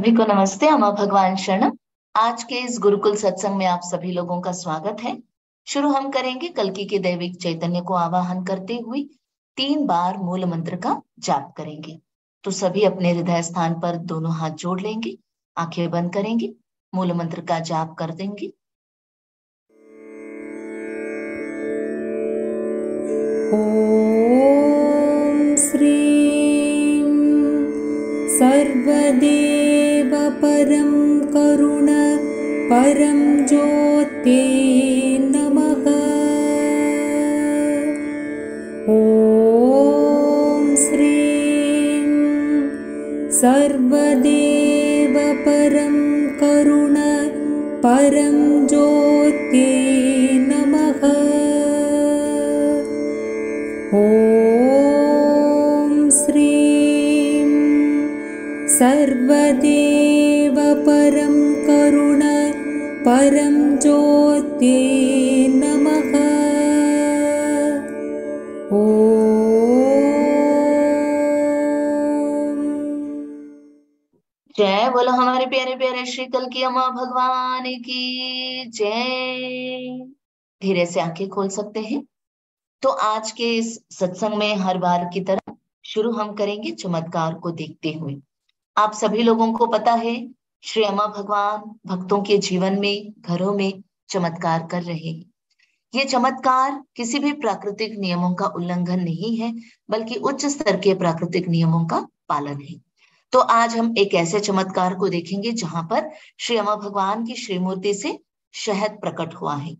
सभी को नमस्ते। अम्मा भगवान शरणम। आज के इस गुरुकुल सत्संग में आप सभी लोगों का स्वागत है। शुरू हम करेंगे कल्कि के दैविक चैतन्य को आवाहन करते हुए 3 बार मूल मंत्र का जाप करेंगे। तो सभी अपने हृदय स्थान पर दोनों हाथ जोड़ लेंगे, आंखें बंद करेंगे, मूल मंत्र का जाप कर देंगे। ॐ श्रीं सर्वदेव परं करुण परं ज्योते नमः। ॐ श्रीं सर्वदेव परं करुण परं ज्योते नमः। ॐ श्रीं सर्वदेव परं करुण परं ज्योते नमः। जय बोलो हमारे प्यारे प्यारे श्री कल्कि अम्मा भगवान की जय। धीरे से आंखें खोल सकते हैं। तो आज के इस सत्संग में हर बार की तरह शुरू हम करेंगे चमत्कार को देखते हुए। आप सभी लोगों को पता है, श्री अम्मा भगवान भक्तों के जीवन में, घरों में चमत्कार कर रहे हैं। ये चमत्कार किसी भी प्राकृतिक नियमों का उल्लंघन नहीं है, बल्कि उच्च स्तर के प्राकृतिक नियमों का पालन है। तो आज हम एक ऐसे चमत्कार को देखेंगे जहां पर श्री अम्मा भगवान की श्रीमूर्ति से शहद प्रकट हुआ है।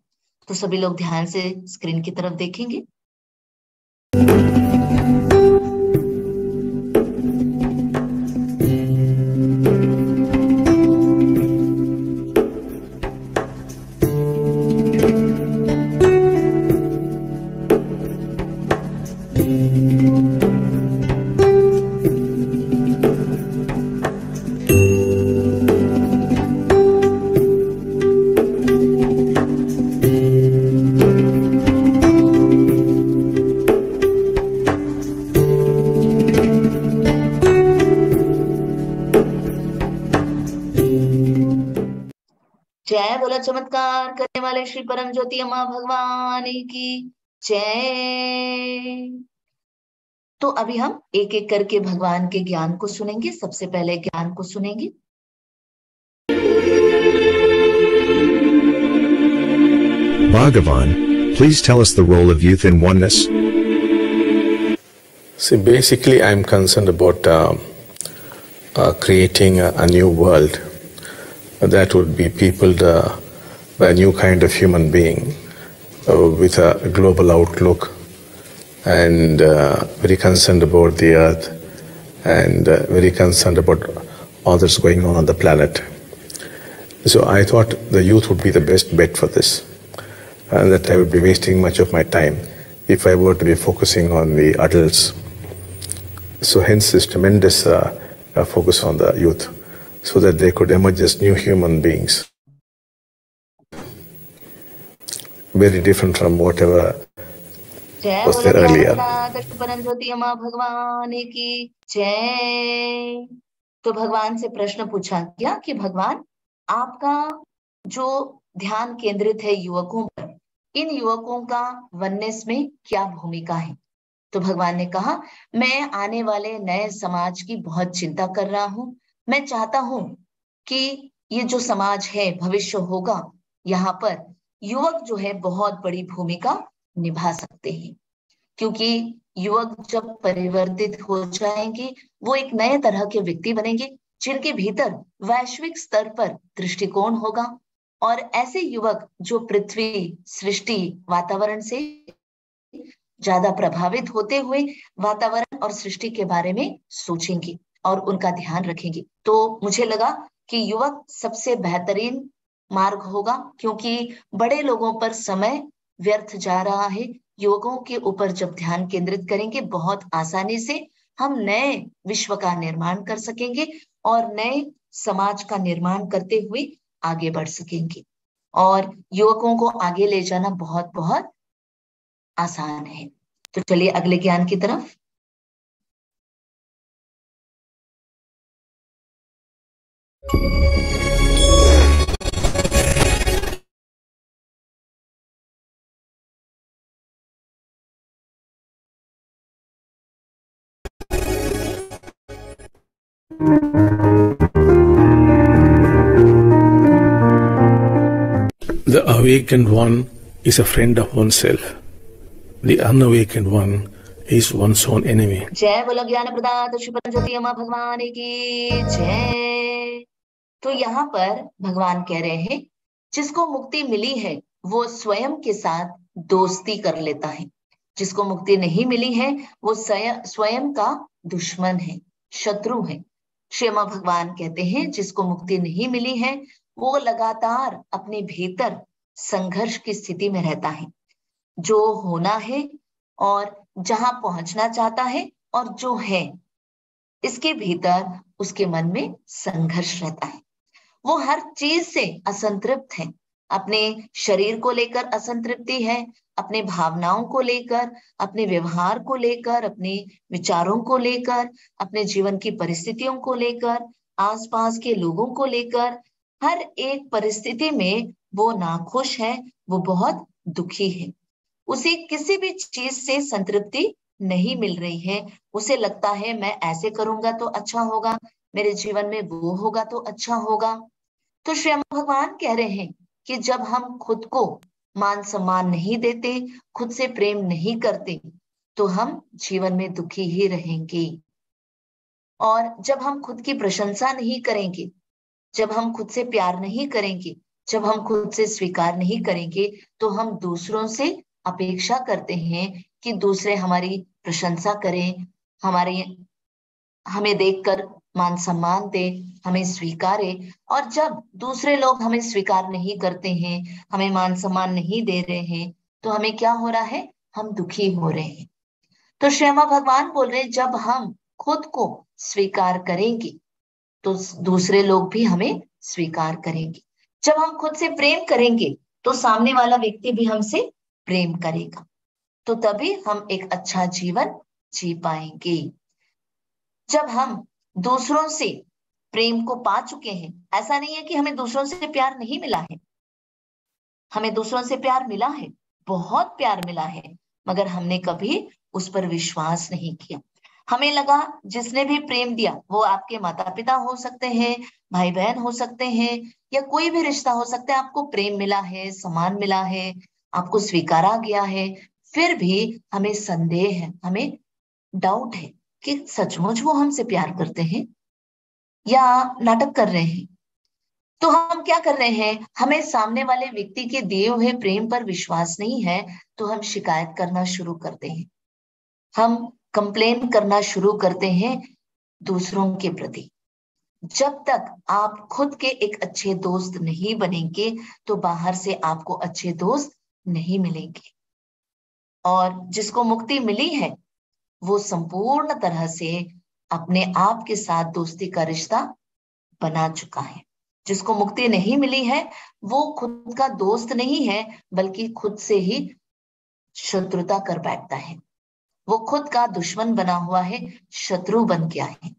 तो सभी लोग ध्यान से स्क्रीन की तरफ देखेंगे। जय बोला चमत्कार करने वाले श्री परम ज्योति अम्मा भगवान की जय। तो अभी हम एक एक करके भगवान के ज्ञान को सुनेंगे। सबसे पहले ज्ञान को सुनेंगे। Bhagavan, please tell us the role of youth in oneness. See, basically, I'm concerned about creating a new world that would be peopled by a new kind of human being with a global outlook and very concerned about the earth and very concerned about all that's going on the planet. So I thought the youth would be the best bet for this, and that I would be wasting much of my time if I were to be focusing on the adults. So hence this tremendous focus on the youth, so that they could emerge as new human beings, very different from whatever जय was बोलो there earlier. Krishna परम ज्योति अम्मा भगवान की जय। तो भगवान से प्रश्न पूछा गया कि भगवान, आपका जो ध्यान केंद्रित है युवकों पर, इन युवकों का वननेस में क्या भूमिका है। तो भगवान ने कहा, मैं आने वाले नए समाज की बहुत चिंता कर रहा हूं। मैं चाहता हूं कि ये जो समाज है, भविष्य होगा, यहाँ पर युवक जो है बहुत बड़ी भूमिका निभा सकते हैं। क्योंकि युवक जब परिवर्तित हो जाएंगे, वो एक नए तरह के व्यक्ति बनेंगे, जिनके भीतर वैश्विक स्तर पर दृष्टिकोण होगा। और ऐसे युवक जो पृथ्वी, सृष्टि, वातावरण से ज्यादा प्रभावित होते हुए वातावरण और सृष्टि के बारे में सोचेंगे और उनका ध्यान रखेंगे। तो मुझे लगा कि युवक सबसे बेहतरीन मार्ग होगा, क्योंकि बड़े लोगों पर समय व्यर्थ जा रहा है। युवकों के ऊपर जब ध्यान केंद्रित करेंगे, बहुत आसानी से हम नए विश्व का निर्माण कर सकेंगे और नए समाज का निर्माण करते हुए आगे बढ़ सकेंगे। और युवकों को आगे ले जाना बहुत बहुत आसान है। तो चलिए अगले ज्ञान की तरफ। The awakened one is a friend of oneself. The unawakened one is one's own enemy. जय बोलो ज्ञान प्रदाता श्री परम ज्योति अम्मा भगवान की जय। तो यहाँ पर भगवान कह रहे हैं जिसको मुक्ति मिली है वो स्वयं के साथ दोस्ती कर लेता है, जिसको मुक्ति नहीं मिली है वो स्वयं का दुश्मन है, शत्रु है। श्री अम्मा भगवान कहते हैं जिसको मुक्ति नहीं मिली है वो लगातार अपने भीतर संघर्ष की स्थिति में रहता है। जो होना है और जहां पहुंचना चाहता है और जो है, इसके भीतर उसके मन में संघर्ष रहता है। वो हर चीज से असंतृप्त है। अपने शरीर को लेकर असंतृप्ति है, अपने भावनाओं को लेकर, अपने व्यवहार को लेकर, अपने विचारों को लेकर, अपने जीवन की परिस्थितियों को लेकर, आसपास के लोगों को लेकर, हर एक परिस्थिति में वो नाखुश है, वो बहुत दुखी है। उसे किसी भी चीज से संतृप्ति नहीं मिल रही है। उसे लगता है मैं ऐसे करूंगा तो अच्छा होगा, मेरे जीवन में वो होगा तो अच्छा होगा। तो श्री भगवान कह रहे हैं कि जब हम खुद को मान सम्मान नहीं देते, खुद से प्रेम नहीं करते, तो हम जीवन में दुखी ही रहेंगे। और जब हम खुद की प्रशंसा नहीं करेंगे, जब हम खुद से प्यार नहीं करेंगे, जब हम खुद से स्वीकार नहीं करेंगे, तो हम दूसरों से अपेक्षा करते हैं कि दूसरे हमारी प्रशंसा करें, हमें देखकर मान सम्मान दे, हमें स्वीकारे। और जब दूसरे लोग हमें स्वीकार नहीं करते हैं, हमें मान सम्मान नहीं दे रहे हैं, तो हमें क्या हो रहा है? हम दुखी हो रहे हैं। तो श्री भगवान बोल रहे हैं जब हम खुद को स्वीकार करेंगे तो दूसरे लोग भी हमें स्वीकार करेंगे। जब हम खुद से प्रेम करेंगे तो सामने वाला व्यक्ति भी हमसे प्रेम करेगा। तो तभी हम एक अच्छा जीवन जी पाएंगे। जब हम दूसरों से प्रेम को पा चुके हैं, ऐसा नहीं है कि हमें दूसरों से प्यार नहीं मिला है, हमें दूसरों से प्यार मिला है, बहुत प्यार मिला है, मगर हमने कभी उस पर विश्वास नहीं किया। हमें लगा जिसने भी प्रेम दिया वो आपके माता पिता हो सकते हैं, भाई बहन हो सकते हैं, या कोई भी रिश्ता हो सकता है। आपको प्रेम मिला है, सम्मान मिला है, आपको स्वीकारा गया है, फिर भी हमें संदेह है, हमें डाउट है कि सचमुच वो हमसे प्यार करते हैं या नाटक कर रहे हैं। तो हम क्या कर रहे हैं? हमें सामने वाले व्यक्ति के दिए हुए प्रेम पर विश्वास नहीं है, तो हम शिकायत करना शुरू करते हैं, हम कंप्लेन करना शुरू करते हैं दूसरों के प्रति। जब तक आप खुद के एक अच्छे दोस्त नहीं बनेंगे तो बाहर से आपको अच्छे दोस्त नहीं मिलेंगे। और जिसको मुक्ति मिली है वो संपूर्ण तरह से अपने आप के साथ दोस्ती का रिश्ता बना चुका है। जिसको मुक्ति नहीं मिली है वो खुद का दोस्त नहीं है, बल्कि खुद से ही शत्रुता कर बैठता है। वो खुद का दुश्मन बना हुआ है, शत्रु बन गया है।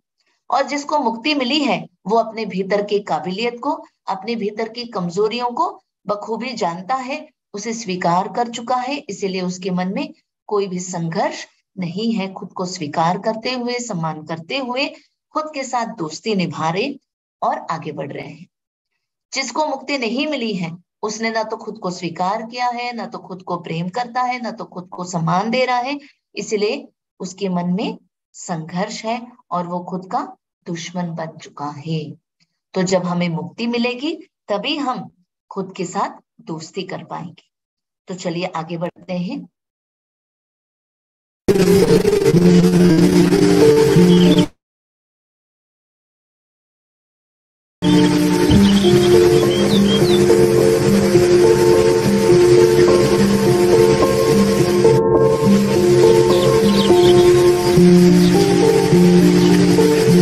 और जिसको मुक्ति मिली है वो अपने भीतर की काबिलियत को, अपने भीतर की कमजोरियों को बखूबी जानता है, उसे स्वीकार कर चुका है, इसीलिए उसके मन में कोई भी संघर्ष नहीं है। खुद को स्वीकार करते हुए, सम्मान करते हुए, खुद के साथ दोस्ती निभा रहे और आगे बढ़ रहे हैं। जिसको मुक्ति नहीं मिली है उसने ना तो खुद को स्वीकार किया है, ना तो खुद को प्रेम करता है, ना तो खुद को सम्मान दे रहा है, इसलिए उसके मन में संघर्ष है और वो खुद का दुश्मन बन चुका है। तो जब हमें मुक्ति मिलेगी तभी हम खुद के साथ दोस्ती कर पाएंगे। तो चलिए आगे बढ़ते हैं।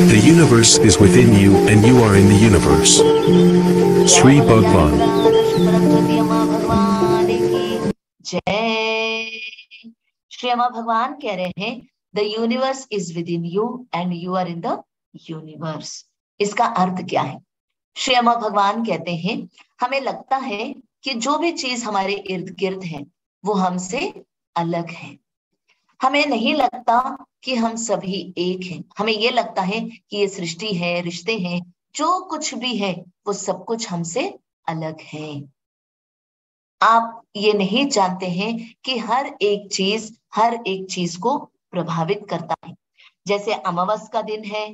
The universe is within you and you are in the universe. Sri Bhagwan. जय। श्री अम्मा भगवान कह रहे हैं the universe is within you and you are in the universe. इसका अर्थ क्या है? श्री अम्मा भगवान कहते हैं, हमें लगता है कि जो भी चीज हमारे इर्द गिर्द है वो हमसे अलग है। हमें नहीं लगता कि हम सभी एक हैं। हमें ये लगता है कि ये सृष्टि है, रिश्ते हैं, जो कुछ भी है वो सब कुछ हमसे अलग है। आप ये नहीं जानते हैं कि हर एक चीज को प्रभावित करता है। जैसे अमावस का दिन है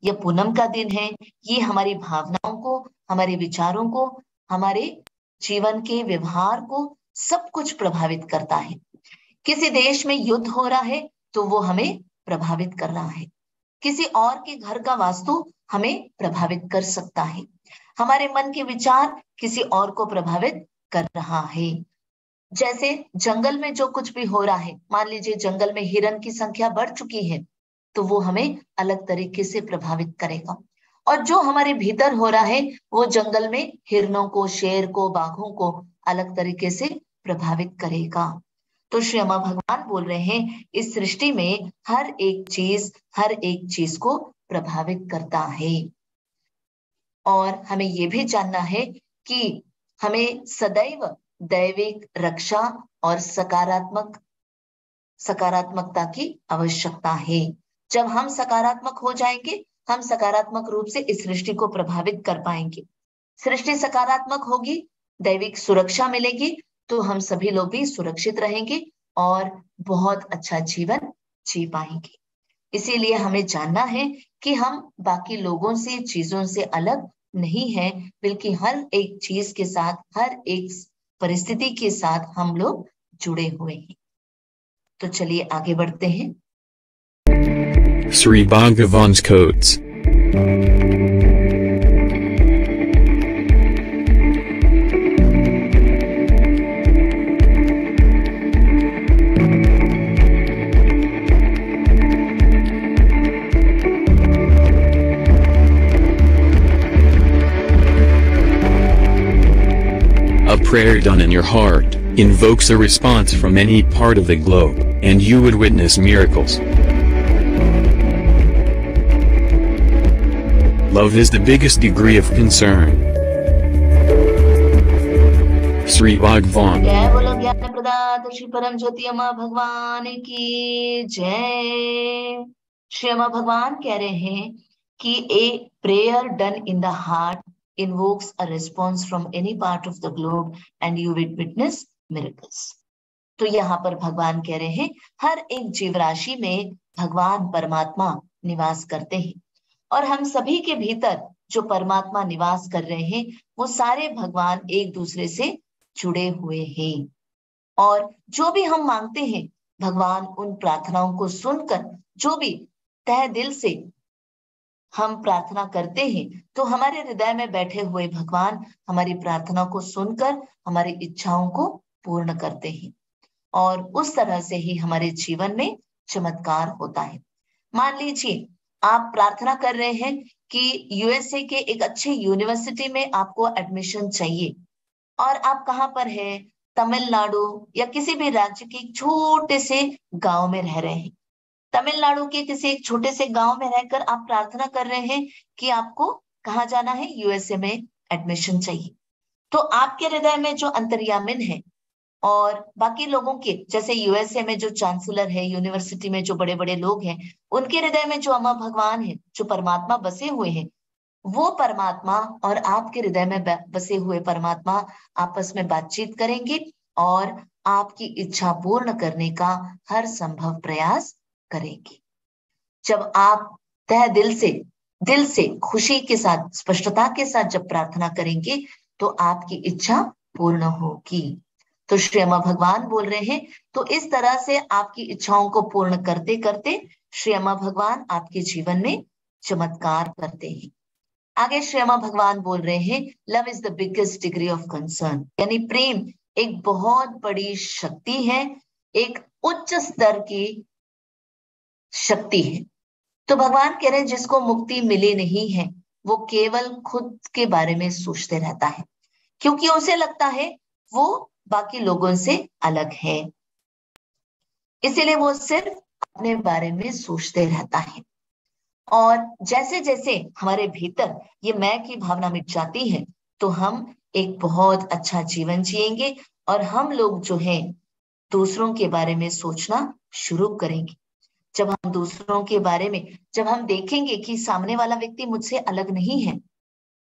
या पूनम का दिन है, ये हमारी भावनाओं को, हमारे विचारों को, हमारे जीवन के व्यवहार को सब कुछ प्रभावित करता है। किसी देश में युद्ध हो रहा है तो वो हमें प्रभावित कर रहा है। किसी और के घर का वास्तु हमें प्रभावित कर सकता है। हमारे मन के विचार किसी और को प्रभावित कर रहा है। जैसे जंगल में जो कुछ भी हो रहा है, मान लीजिए जंगल में हिरण की संख्या बढ़ चुकी है तो वो हमें अलग तरीके से प्रभावित करेगा। और जो हमारे भीतर हो रहा है वो जंगल में हिरणों को, शेर को, बाघों को अलग तरीके से प्रभावित करेगा। तो श्री अम्मा भगवान बोल रहे हैं, इस सृष्टि में हर एक चीज को प्रभावित करता है। और हमें ये भी जानना है कि हमें सदैव दैविक रक्षा और सकारात्मकता की आवश्यकता है। जब हम सकारात्मक हो जाएंगे, हम सकारात्मक रूप से इस सृष्टि को प्रभावित कर पाएंगे। सृष्टि सकारात्मक होगी, दैविक सुरक्षा मिलेगी, तो हम सभी लोग भी सुरक्षित रहेंगे और बहुत अच्छा जीवन जी पाएंगे। इसीलिए हमें जानना है कि हम बाकी लोगों से, चीजों से अलग नहीं है, बल्कि हर एक चीज के साथ, हर एक परिस्थिति के साथ हम लोग जुड़े हुए हैं। तो चलिए आगे बढ़ते हैं। Sri Bhagavan's quotes. A prayer done in your heart invokes a response from any part of the globe, and you would witness miracles. Love is the biggest degree of concern. Sri Bhagavan. जय बोलो ज्ञान प्रदाता श्री परम ज्योति अम्मा भगवान की जय। श्री अम्मा भगवान कह रहे हैं कि a prayer done in the heart invokes a response from any part of the globe and you will witness miracles. तो यहाँ पर भगवान कह रहे हैं, हर एक जीव राशि में भगवान परमात्मा निवास करते हैं और हम सभी के भीतर जो परमात्मा निवास कर रहे हैं वो सारे भगवान एक दूसरे से जुड़े हुए हैं। और जो भी हम मांगते हैं, भगवान उन प्रार्थनाओं को सुनकर, जो भी तहे दिल से हम प्रार्थना करते हैं, तो हमारे हृदय में बैठे हुए भगवान हमारी प्रार्थना को सुनकर हमारी इच्छाओं को पूर्ण करते हैं। और उस तरह से ही हमारे जीवन में चमत्कार होता है। मान लीजिए आप प्रार्थना कर रहे हैं कि यूएसए के एक अच्छे यूनिवर्सिटी में आपको एडमिशन चाहिए, और आप कहाँ पर है, तमिलनाडु या किसी भी राज्य के एक छोटे से गांव में रह रहे हैं। तमिलनाडु के किसी एक छोटे से गांव में रहकर आप प्रार्थना कर रहे हैं कि आपको कहाँ जाना है, यूएसए में एडमिशन चाहिए। तो आपके हृदय में जो अंतर्यामिन है और बाकी लोगों के, जैसे यूएसए में जो चांसलर है, यूनिवर्सिटी में जो बड़े बड़े लोग हैं, उनके हृदय में जो अम्मा भगवान है, जो परमात्मा बसे हुए हैं, वो परमात्मा और आपके हृदय में बसे हुए परमात्मा आपस में बातचीत करेंगे और आपकी इच्छा पूर्ण करने का हर संभव प्रयास करेंगे। जब आप तहे दिल से खुशी के साथ, स्पष्टता के साथ जब प्रार्थना करेंगे तो आपकी इच्छा पूर्ण होगी। तो श्री अम्मा भगवान बोल रहे हैं, तो इस तरह से आपकी इच्छाओं को पूर्ण करते करते श्री अम्मा भगवान आपके जीवन में चमत्कार करते हैं। आगे श्री अम्मा भगवान बोल रहे हैं, love is the biggest degree of concern, यानी प्रेम एक बहुत बड़ी शक्ति है, एक उच्च स्तर की शक्ति है। तो भगवान कह रहे हैं, जिसको मुक्ति मिली नहीं है वो केवल खुद के बारे में सोचते रहता है, क्योंकि उसे लगता है वो बाकी लोगों से अलग है, इसीलिए वो सिर्फ अपने बारे में सोचते रहता है। और जैसे जैसे हमारे भीतर ये मैं की भावना मिट जाती है तो हम एक बहुत अच्छा जीवन जिएंगे और हम लोग जो है दूसरों के बारे में सोचना शुरू करेंगे। जब हम दूसरों के बारे में जब हम देखेंगे कि सामने वाला व्यक्ति मुझसे अलग नहीं है,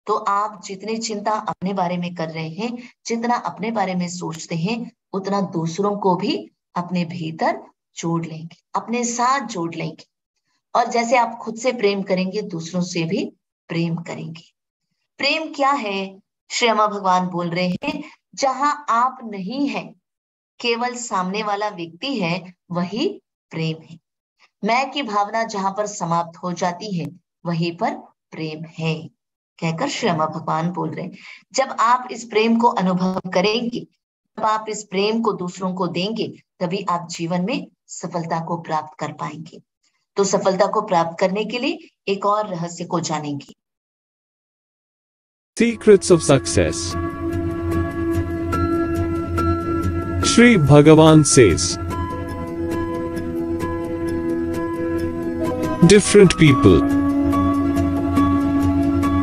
तो आप जितनी चिंता अपने बारे में कर रहे हैं, जितना अपने बारे में सोचते हैं, उतना दूसरों को भी अपने भीतर जोड़ लेंगे, अपने साथ जोड़ लेंगे। और जैसे आप खुद से प्रेम करेंगे, दूसरों से भी प्रेम करेंगे। प्रेम क्या है? श्री अम्मा भगवान बोल रहे हैं, जहां आप नहीं है, केवल सामने वाला व्यक्ति है, वही प्रेम है। मैं की भावना जहां पर समाप्त हो जाती है, वहीं पर प्रेम है, कहकर श्री अम्मा भगवान बोल रहे हैं। जब आप इस प्रेम को अनुभव करेंगे, जब आप इस प्रेम को दूसरों को देंगे, तभी आप जीवन में सफलता को प्राप्त कर पाएंगे। तो सफलता को प्राप्त करने के लिए एक और रहस्य को जानेंगे। Secrets of Success. Shri Bhagavan says, different people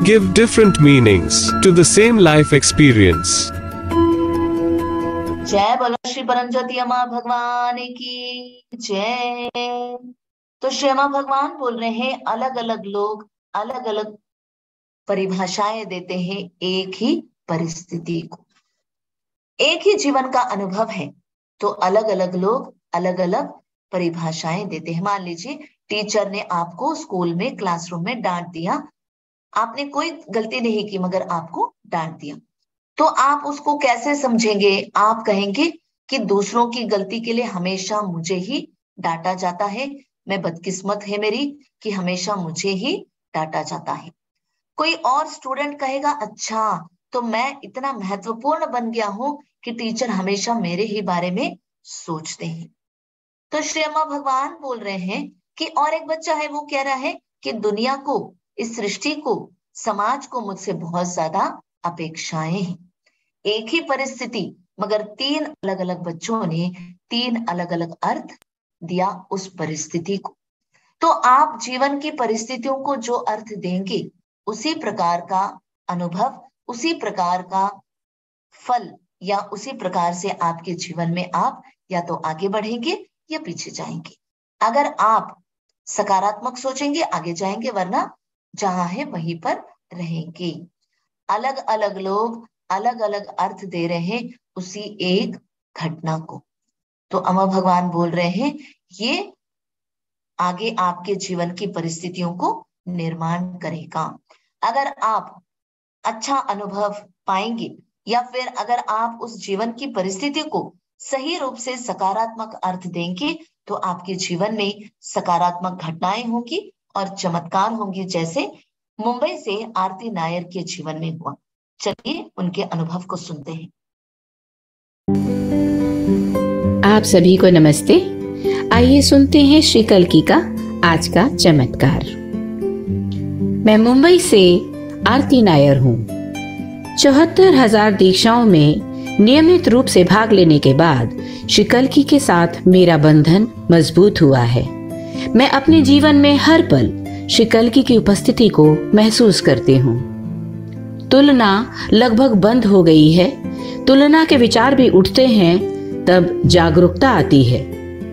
give different meanings to the same life experience. जय बोलो श्री परमज्योति अम्मा भगवान की जय। तो श्री अम्मा भगवान बोल रहे हैं, अलग अलग लोग अलग अलग परिभाषाएं देते हैं एक ही परिस्थिति को। एक ही जीवन का अनुभव है तो अलग अलग लोग अलग अलग परिभाषाएं देते हैं। मान लीजिए टीचर ने आपको स्कूल में क्लासरूम में डांट दिया, आपने कोई गलती नहीं की मगर आपको डांट दिया, तो आप उसको कैसे समझेंगे? आप कहेंगे कि दूसरों की गलती के लिए हमेशा मुझे ही डांटा जाता है, मैं बदकिस्मत है मेरी कि हमेशा मुझे ही डांटा जाता है। कोई और स्टूडेंट कहेगा, अच्छा तो मैं इतना महत्वपूर्ण बन गया हूं कि टीचर हमेशा मेरे ही बारे में सोचते हैं। तो श्री अम्मा भगवान बोल रहे हैं कि और एक बच्चा है, वो कह रहा है कि दुनिया को, इस सृष्टि को, समाज को मुझसे बहुत ज्यादा अपेक्षाएं हैं। एक ही परिस्थिति मगर तीन अलग अलग बच्चों ने तीन अलग अलग अर्थ दिया उस परिस्थिति को। तो आप जीवन की परिस्थितियों को जो अर्थ देंगे, उसी प्रकार का अनुभव, उसी प्रकार का फल या उसी प्रकार से आपके जीवन में आप या तो आगे बढ़ेंगे या पीछे जाएंगे। अगर आप सकारात्मक सोचेंगे आगे जाएंगे, वरना जहां है वहीं पर रहेंगे। अलग अलग लोग अलग अलग अर्थ दे रहे हैं उसी एक घटना को। तो अम्मा भगवान बोल रहे हैं, ये आगे आपके जीवन की परिस्थितियों को निर्माण करेगा। अगर आप अच्छा अनुभव पाएंगे या फिर अगर आप उस जीवन की परिस्थिति को सही रूप से सकारात्मक अर्थ देंगे, तो आपके जीवन में सकारात्मक घटनाएं होंगी और चमत्कार होंगे, जैसे मुंबई से आरती नायर के जीवन में हुआ। चलिए उनके अनुभव को सुनते हैं। आप सभी को नमस्ते। आइए सुनते हैं श्री कल्की का आज का चमत्कार। मैं मुंबई से आरती नायर हूँ। 74,000 दीक्षाओं में नियमित रूप से भाग लेने के बाद श्री कल्की के साथ मेरा बंधन मजबूत हुआ है। मैं अपने जीवन में हर पल श्री कल्की की उपस्थिति को महसूस करती हूँ। तुलना लगभग बंद हो गई है। तुलना के विचार भी उठते हैं तब जागरूकता आती है,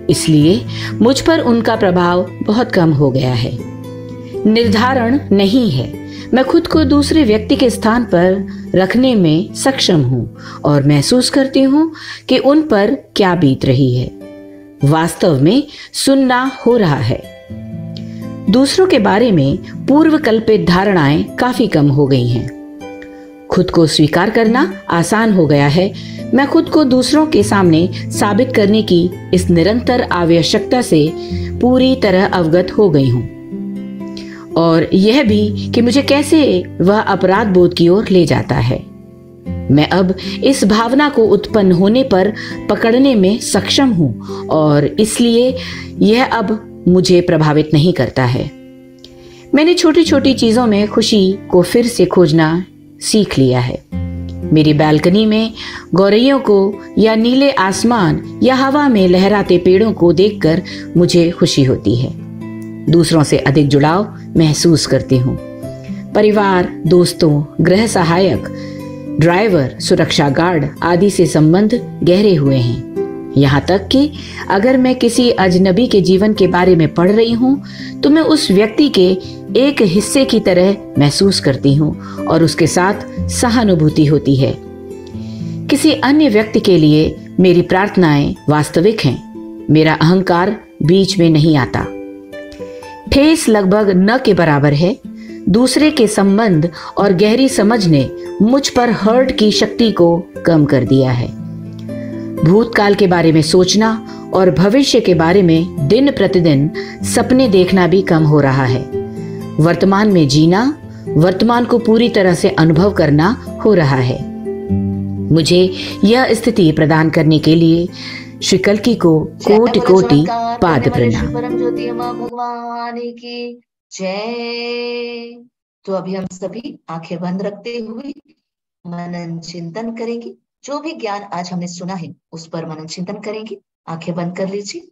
इसलिए मुझ पर उनका प्रभाव बहुत कम हो गया है। निर्धारण नहीं है, मैं खुद को दूसरे व्यक्ति के स्थान पर रखने में सक्षम हूँ और महसूस करती हूँ कि उन पर क्या बीत रही है। वास्तव में सुनना हो रहा है। दूसरों के बारे में पूर्व कल्पित धारणाएं काफी कम हो गई हैं। खुद को स्वीकार करना आसान हो गया है। मैं खुद को दूसरों के सामने साबित करने की इस निरंतर आवश्यकता से पूरी तरह अवगत हो गई हूँ, और यह भी कि मुझे कैसे वह अपराध बोध की ओर ले जाता है। मैं अब इस भावना को उत्पन्न होने पर पकड़ने में सक्षम हूँ और इसलिए यह अब मुझे प्रभावित नहीं करता है। मैंने छोटी छोटी चीजों में खुशी को फिर से खोजना सीख लिया है। मेरी बालकनी में गौरैयों को या नीले आसमान या हवा में लहराते पेड़ों को देखकर मुझे खुशी होती है। दूसरों से अधिक जुड़ाव महसूस करती हूँ। परिवार, दोस्तों, गृह सहायक, ड्राइवर, सुरक्षा गार्ड आदि से संबंध गहरे हुए हैं। यहाँ तक कि अगर मैं किसी अजनबी के जीवन के बारे में पढ़ रही हूँ तो मैं उस व्यक्ति के एक हिस्से की तरह महसूस करती हूँ और उसके साथ सहानुभूति होती है। किसी अन्य व्यक्ति के लिए मेरी प्रार्थनाएं वास्तविक हैं। मेरा अहंकार बीच में नहीं आता। ठेस लगभग न के बराबर है। दूसरे के संबंध और गहरी समझ ने मुझ पर हर्ट की शक्ति को कम कर दिया है। भूतकाल के बारे में सोचना और भविष्य के बारे में दिन प्रतिदिन सपने देखना भी कम हो रहा है। वर्तमान में जीना, वर्तमान को पूरी तरह से अनुभव करना हो रहा है। मुझे यह स्थिति प्रदान करने के लिए श्री कल्की को कोटि कोटि पाद प्रणाम। परम ज्योति मां भगवान की जय। तो अभी हम सभी आंखें बंद रखते हुए मनन चिंतन करेंगे। जो भी ज्ञान आज हमने सुना है उस पर मनन चिंतन करेंगे। आंखें बंद कर लीजिए।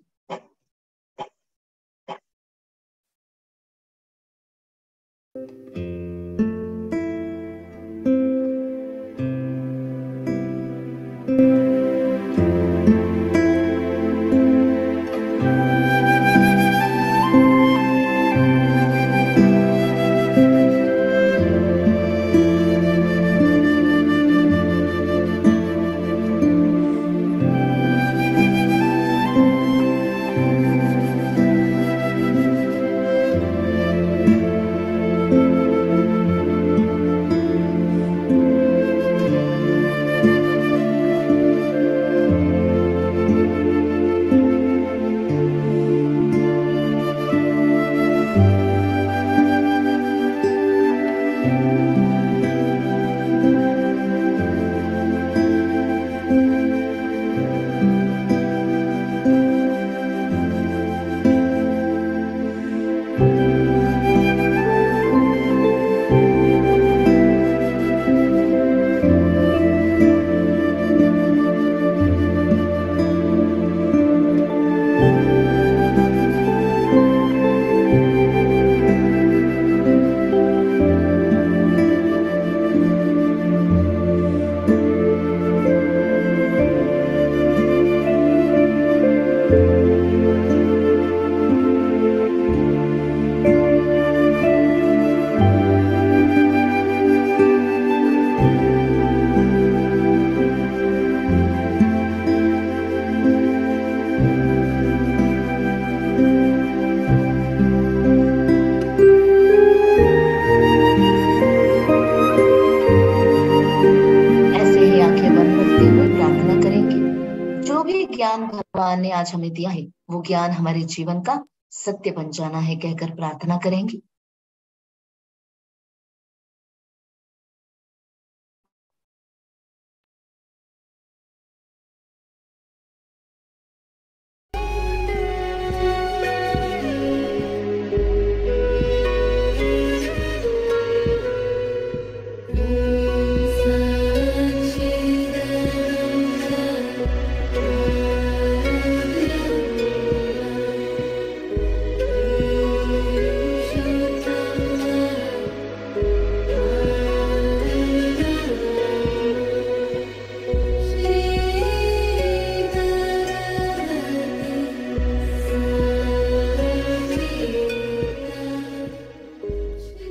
ज्ञान भगवान ने आज हमें दिया है वो ज्ञान हमारे जीवन का सत्य बन जाना है कहकर प्रार्थना करेंगे।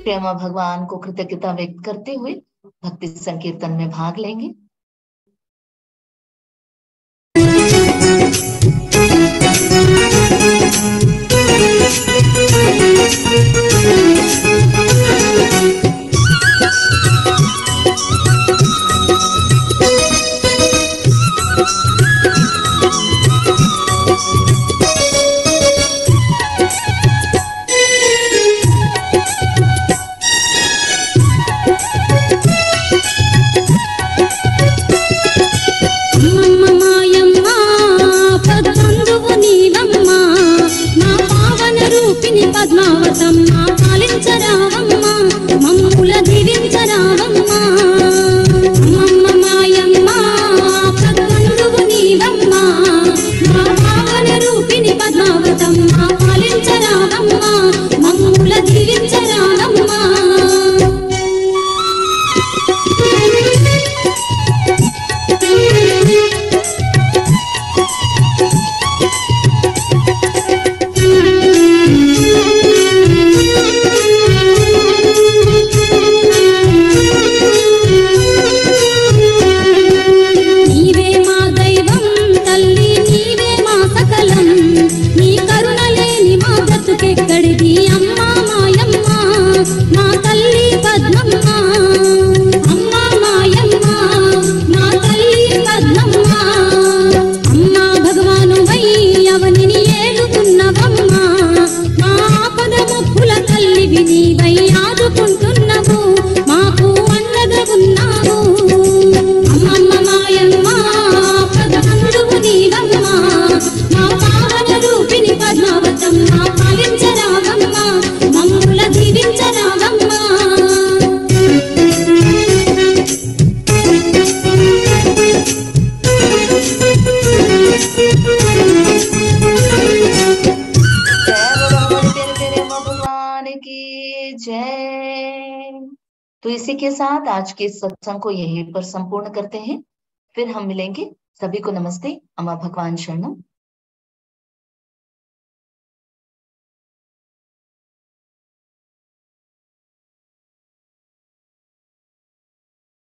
प्रेमा भगवान को कृतज्ञता व्यक्त करते हुए भक्ति संकीर्तन में भाग लेंगे। పద్మావతమ్మ పాలించరావమ్మ నీవే మా దైవం తల్లి, నీవే మా సకలం, నీ కరుణ లేని మా బ్రతుకెక్కడిది అమ్మా మాయమ్మ, మా తల్లి పద్మమ్మ. అమ్మా మాయమ్మ, మా తల్లి పద్మమ్మ. అమ్మా భగవానువై అవనిని ఏలుకున్నవమ్మ, మా ఆపద ముక్కుల తల్లివి నీవై ఆదుకుంటున్నవు, మాకు అండగా ఉన్నావు. అమ్మమ్మ మాయమ్మ పదమందువు నీవమ్మ, మా పావన రూపిణి పద్మావతమ్మ, పాలించరావమ్మ మమ్ముల దీవించరావమ్మ. भगवान की जय। तो इसी के साथ आज के सत्संग को यहीं पर संपूर्ण करते हैं। फिर हम मिलेंगे। सभी को नमस्ते। अम्मा भगवान शरणम।